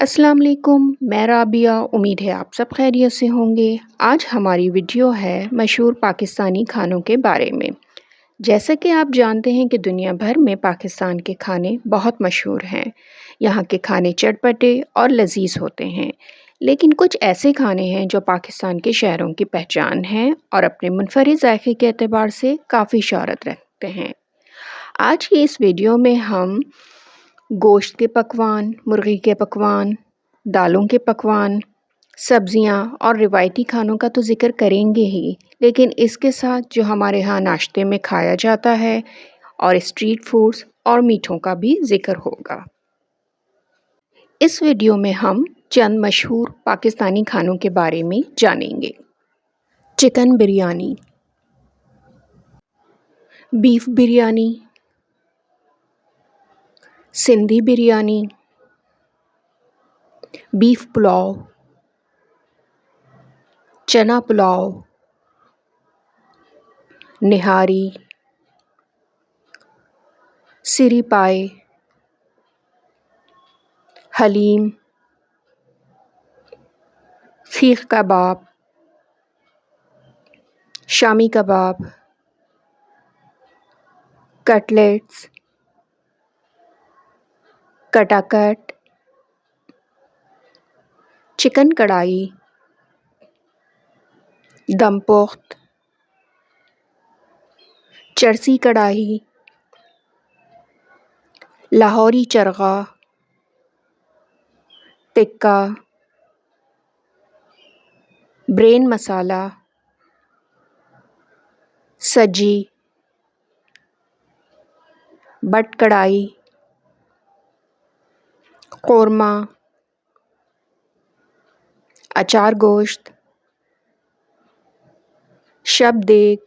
السلام علیکم، میں رابعہ۔ امید ہے آپ سب خیریت سے ہوں گے۔ آج ہماری ویڈیو ہے مشہور پاکستانی کھانوں کے بارے میں۔ جیسا کہ آپ جانتے ہیں کہ دنیا بھر میں پاکستان کے کھانے بہت مشہور ہیں۔ یہاں کے کھانے چٹپٹے اور لذیذ ہوتے ہیں، لیکن کچھ ایسے کھانے ہیں جو پاکستان کے شہروں کی پہچان ہیں اور اپنے منفرد ذائقے کے اعتبار سے کافی شہرت رکھتے ہیں۔ آج کی اس ویڈیو میں ہم گوشت کے پکوان، مرغی کے پکوان، دالوں کے پکوان، سبزیاں اور روایتی کھانوں کا تو ذکر کریں گے ہی، لیکن اس کے ساتھ جو ہمارے ہاں ناشتے میں کھایا جاتا ہے اور اسٹریٹ فوڈز اور میٹھوں کا بھی ذکر ہوگا۔ اس ویڈیو میں ہم چند مشہور پاکستانی کھانوں کے بارے میں جانیں گے۔ Chicken biryani, beef biryani, Sindhi biryani, beef pulao, چنا پلاؤ، نہاری، سری پائے، حلیم، سیخ کباب، شامی کباب، کٹلیٹس، کٹا کٹ، چکن کڑھائی، دم پخت، چرسی کڑھائی، لاہوری چرغا، ٹکا، برین مسالہ، سجی، بٹ کڑھائی، قورمہ، اچار گوشت، شب دیگ،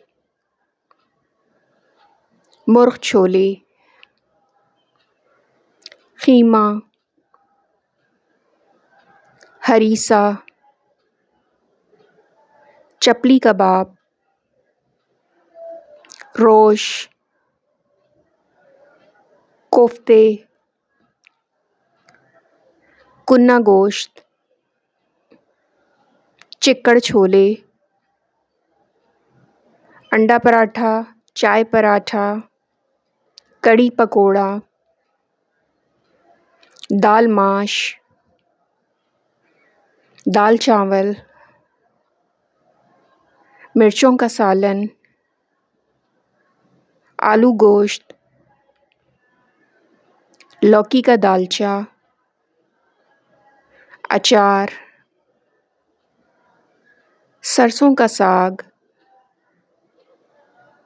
مرغ چھولے، خیمہ، ہریسہ، چپلی کباب، روش، کوفتے، کنا گوشت، چکڑ چھولے، انڈا پراٹھا، چائے پراٹھا، کڑی پکوڑا، دال ماش، دال چاول، مرچوں کا سالن، آلو گوشت، لوکی کا دالچا، اچار، سرسوں کا ساگ،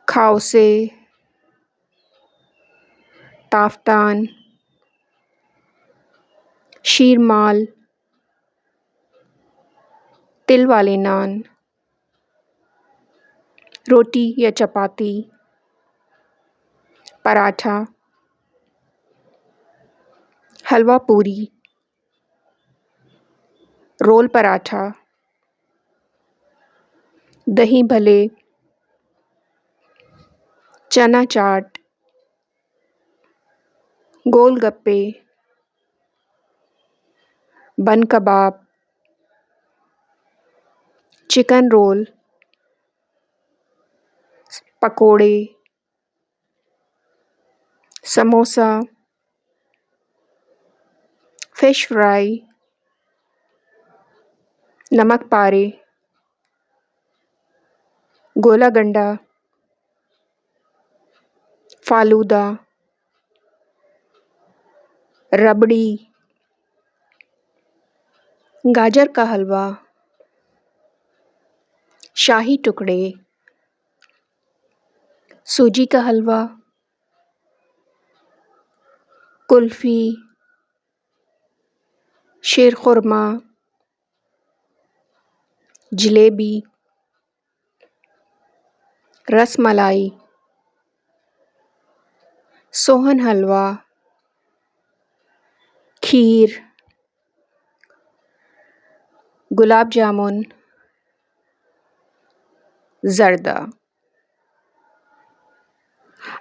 کھاؤسے، تافتان، شیرمال، تل والے نان، روٹی یا چپاتی، پراٹھا، حلوہ پوری، رول پراٹھا، دہی بھلے، چنا چاٹ، گول گپے، بن کباب، چکن رول، پکوڑے، سموسہ، فش فرائی، نمک پارے، گولا گنڈا، فالودہ، ربڑی، گاجر کا حلوہ، شاہی ٹکڑے، سوجی کا حلوہ، کلفی، شیر خورما، جلیبی، رس ملائی، سوہن حلوہ، کھیر، گلاب جامن، زردہ۔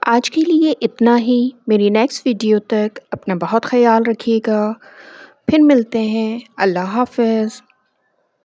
آج کے لیے اتنا ہی۔ میری نیکسٹ ویڈیو تک اپنا بہت خیال رکھیے گا۔ پھر ملتے ہیں، اللہ حافظ۔